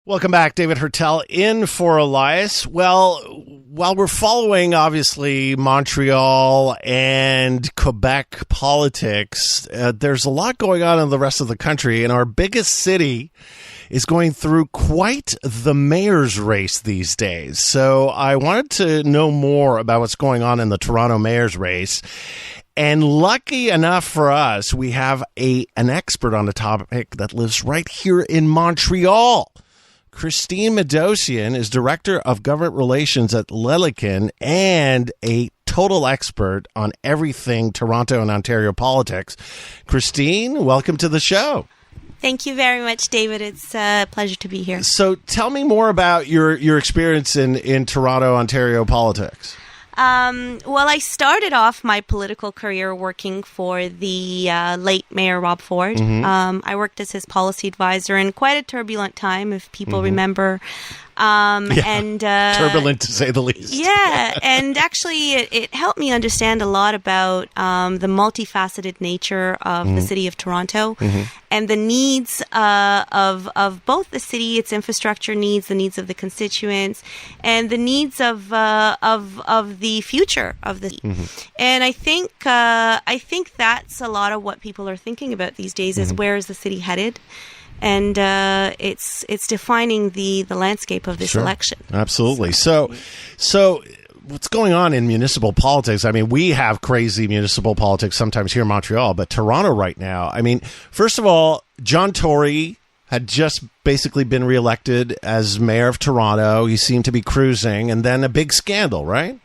Welcome back. David Heurtel in for Elias. Well, while we're following, obviously, Montreal and Quebec politics, there's a lot going on in the rest of the country, and our biggest city is going through quite the mayor's race these days. So I wanted to know more about what's going on in the Toronto mayor's race. And lucky enough for us, we have an expert on the topic that lives right here in Montreal. Christine Maydossian is Director of Government Relations at Leliken and a total expert on everything Toronto and Ontario politics. Christine, welcome to the show. Thank you very much, David. It's a pleasure to be here. So tell me more about your experience in Toronto, Ontario politics. Well, I started off my political career working for the late Mayor Rob Ford. Mm-hmm. I worked as his policy advisor in quite a turbulent time, if people remember. Turbulent to say the least. Yeah, and actually it helped me understand a lot about the multifaceted nature of the city of Toronto and the needs of both the city, its infrastructure needs, the needs of the constituents, and the needs of the future of the city. And I think that's a lot of what people are thinking about these days is where is the city headed? And it's defining the landscape of this election. Absolutely. So what's going on in municipal politics? I mean, we have crazy municipal politics sometimes here in Montreal, but Toronto right now, I mean, first of all, John Tory had just basically been reelected as mayor of Toronto. He seemed to be cruising, and then a big scandal, right?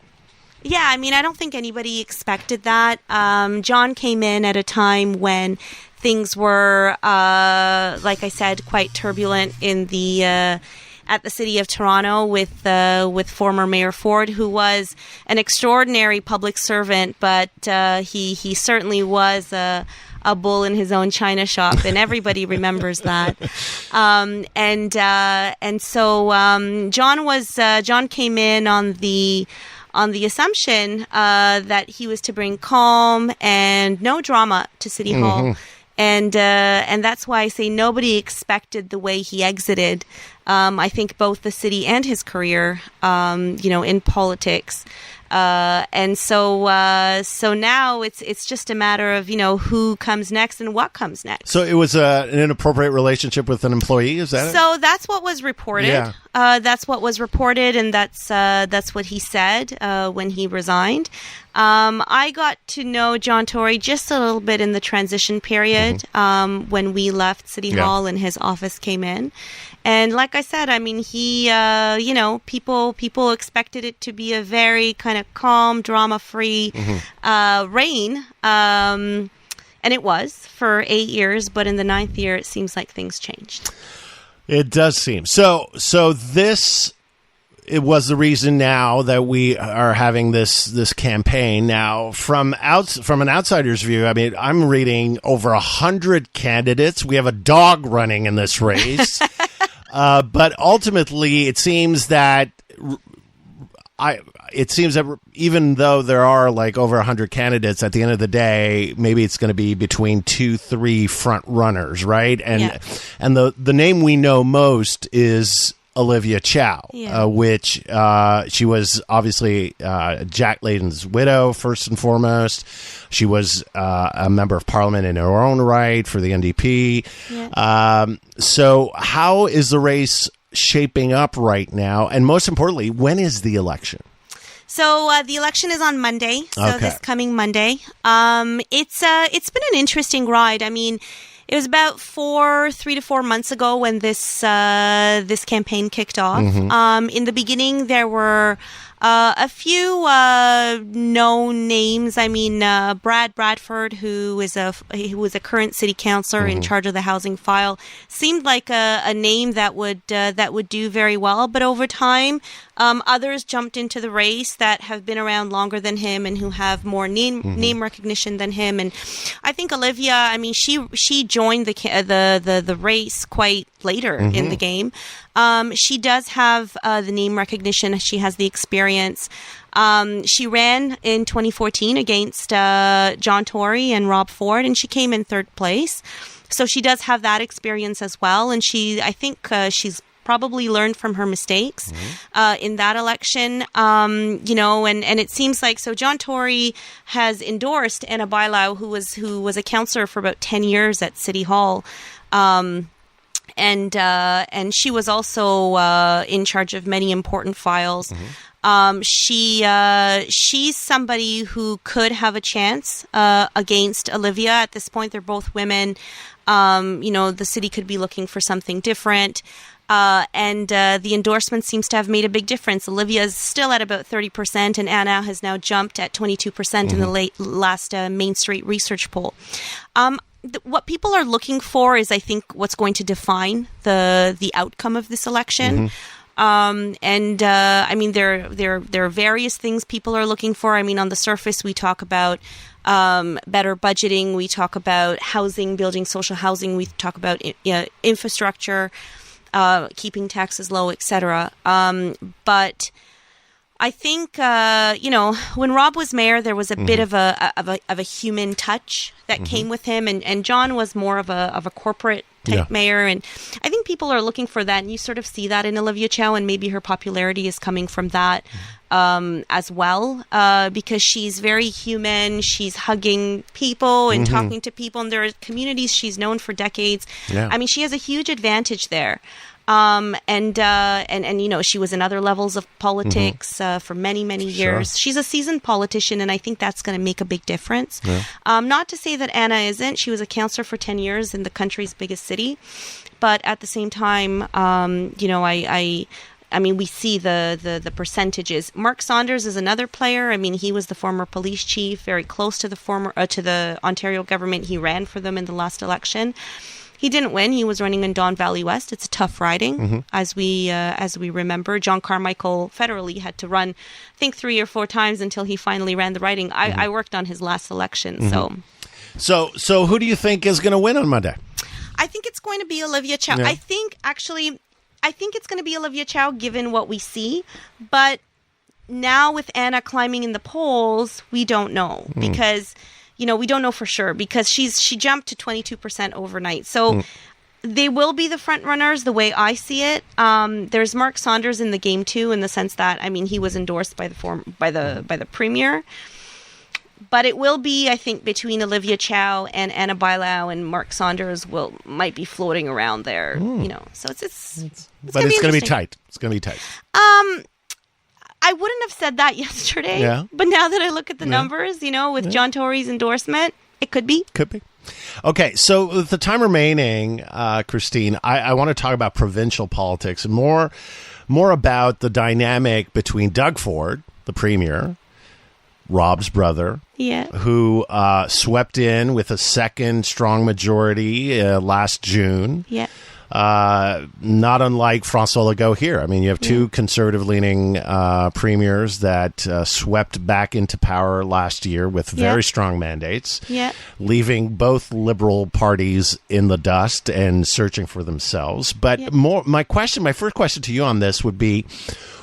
Yeah, I mean, I don't think anybody expected that. John came in at a time when things were, like I said, quite turbulent in the at the city of Toronto with former Mayor Ford, who was an extraordinary public servant, but he certainly was a bull in his own china shop, and everybody remembers that. John came in on the assumption that he was to bring calm and no drama to City Hall. And that's why I say nobody expected the way he exited. I think both the city and his career, in politics. So now it's just a matter of, who comes next and what comes next. So it was an inappropriate relationship with an employee, is that it? So that's what was reported. Yeah. That's what was reported, and that's what he said when he resigned. I got to know John Tory just a little bit in the transition period when we left City Hall and his office came in. And like I said, I mean, he, people expected it to be a very kind of calm, drama-free reign. And it was for 8 years, but in the 9th year, it seems like things changed. It does seem. So it was the reason now that we are having this campaign. Now, from an outsider's view, I mean, I'm reading over 100 candidates. We have a dog running in this race. But ultimately, it seems that even though there are like over 100 candidates, at the end of the day, maybe it's going to be between 2-3 front runners, right? And the name we know most is Olivia Chow, which she was obviously Jack Layton's widow, first and foremost. She was a member of parliament in her own right for the NDP. Yeah. So how is the race shaping up right now? And most importantly, when is the election? So the election is on Monday, this coming Monday. It's been an interesting ride. I mean, it was about 3 to 4 months ago when this campaign kicked off. In the beginning, there were a few known names. I mean, Brad Bradford, who was a current city councillor in charge of the housing file, seemed like a name that would do very well. But over time, others jumped into the race that have been around longer than him and who have more name recognition than him. And I think Olivia, I mean, she joined the race quite later in the game. She does have the name recognition. She has the experience. She ran in 2014 against John Tory and Rob Ford, and she came in third place. So she does have that experience as well. And I think she's probably learned from her mistakes in that election. And it seems like, so John Tory has endorsed Anna Bailão, who was a councillor for about 10 years at City Hall. And she was also in charge of many important files. She's somebody who could have a chance against Olivia. At this point, they're both women. The city could be looking for something different. And the endorsement seems to have made a big difference. Olivia is still at about 30%, and Anna has now jumped at 22% in the last Main Street research poll. What people are looking for is, I think, what's going to define the outcome of this election. There are various things people are looking for. I mean, on the surface, we talk about better budgeting. We talk about housing, building social housing. We talk about infrastructure, keeping taxes low, etc. But I think when Rob was mayor, there was a bit of a human touch that came with him, and John was more of a corporate type mayor, and I think people are looking for that, and you sort of see that in Olivia Chow, and maybe her popularity is coming from that as well, because she's very human. She's hugging people and talking to people, and there are communities she's known for decades. I mean, she has a huge advantage there. She was in other levels of politics for many, many years. Sure. She's a seasoned politician, and I think that's going to make a big difference. Not to say that Anna isn't. She was a councillor for 10 years in the country's biggest city. But at the same time, we see the percentages. Mark Saunders is another player. I mean, he was the former police chief, very close to the Ontario government. He ran for them in the last election. He didn't win. He was running in Don Valley West. It's a tough riding, as we remember. John Carmichael federally had to run, I think, 3 or 4 times until he finally ran the riding. I worked on his last election, So who do you think is going to win on Monday? I think it's going to be Olivia Chow. I think it's going to be Olivia Chow, given what we see. But now with Anna climbing in the polls, we don't know because. We don't know for sure because she jumped to 22% overnight. So they will be the front runners the way I see it. There's Mark Saunders in the game too, in the sense that, I mean, he was endorsed by the premier. But it will be, I think, between Olivia Chow and Anna Bailão, and Mark Saunders might be floating around there. So it's going to be tight. It's going to be tight. I wouldn't have said that yesterday, but now that I look at the numbers, with John Tory's endorsement, it could be. Could be. Okay, so with the time remaining, Christine, I want to talk about provincial politics and more about the dynamic between Doug Ford, the premier, Rob's brother, who swept in with a second strong majority last June. Not unlike François Legault here. I mean, you have two conservative-leaning premiers that swept back into power last year with very strong mandates, leaving both liberal parties in the dust and searching for themselves. But my first question to you on this would be,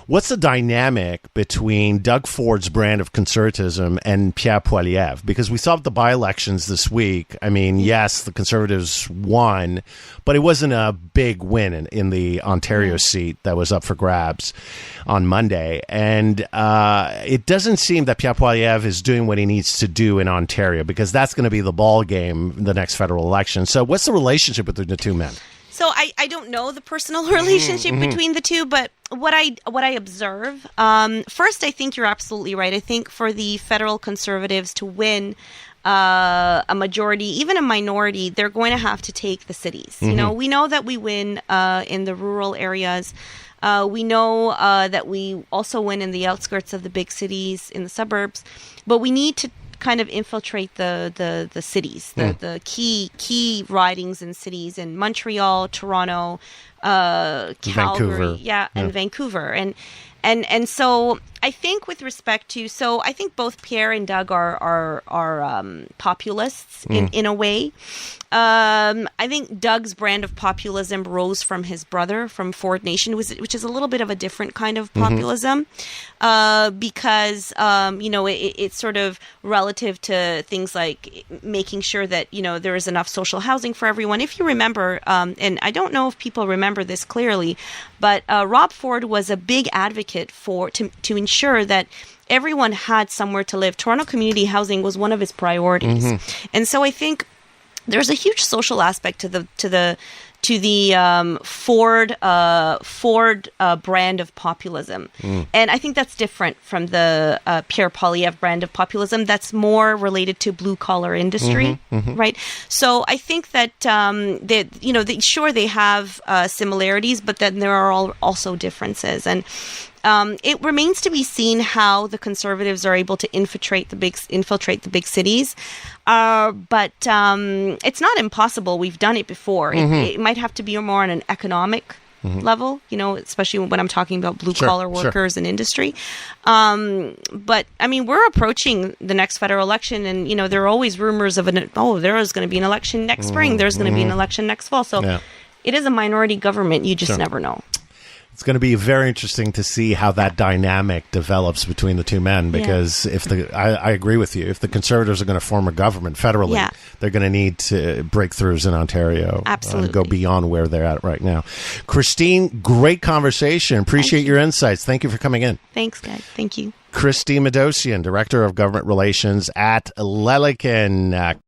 what's the dynamic between Doug Ford's brand of conservatism and Pierre Poilievre? Because we saw the by-elections this week. I mean, yes, the Conservatives won, but it wasn't a big win in the Ontario seat that was up for grabs on Monday. And it doesn't seem that Pierre Poilievre is doing what he needs to do in Ontario, because that's going to be the ball game in the next federal election. So what's the relationship between the two men? So I don't know the personal relationship between the two, but what I observe, first, I think you're absolutely right. I think for the federal Conservatives to win a majority, even a minority, they're going to have to take the cities. We know that we win in the rural areas. We know that we also win in the outskirts of the big cities, in the suburbs, but we need to kind of infiltrate the cities, the key ridings in cities in Montreal, Toronto, Calgary, and Vancouver, and so I think with respect to, I think both Pierre and Doug are populists in a way. I think Doug's brand of populism rose from his brother, from Ford Nation, which is a little bit of a different kind of populism, because it's sort of relative to things like making sure that there is enough social housing for everyone. If you remember, and I don't know if people remember this clearly, But Rob Ford was a big advocate to ensure that everyone had somewhere to live. Toronto community housing was one of his priorities. And so I think there's a huge social aspect to the Ford brand of populism. And I think that's different from the Pierre Poilievre brand of populism. That's more related to blue collar industry, right? So I think that sure they have similarities, but then there are also differences. And it remains to be seen how the Conservatives are able to infiltrate the big cities. But it's not impossible. We've done it before. It might have to be more on an economic level, especially when I'm talking about blue-collar workers and industry. But, I mean, we're approaching the next federal election, and, there are always rumors of there is going to be an election next spring. There's going to be an election next fall. So it is a minority government. You just never know. It's going to be very interesting to see how that dynamic develops between the two men, because I agree with you. If the Conservatives are going to form a government federally, they're going to need to breakthroughs in Ontario. Absolutely. Go beyond where they're at right now. Christine, great conversation. Appreciate your insights. Thank you for coming in. Thanks, guys. Thank you. Christine Maydossian, Director of Government Relations at Leliken.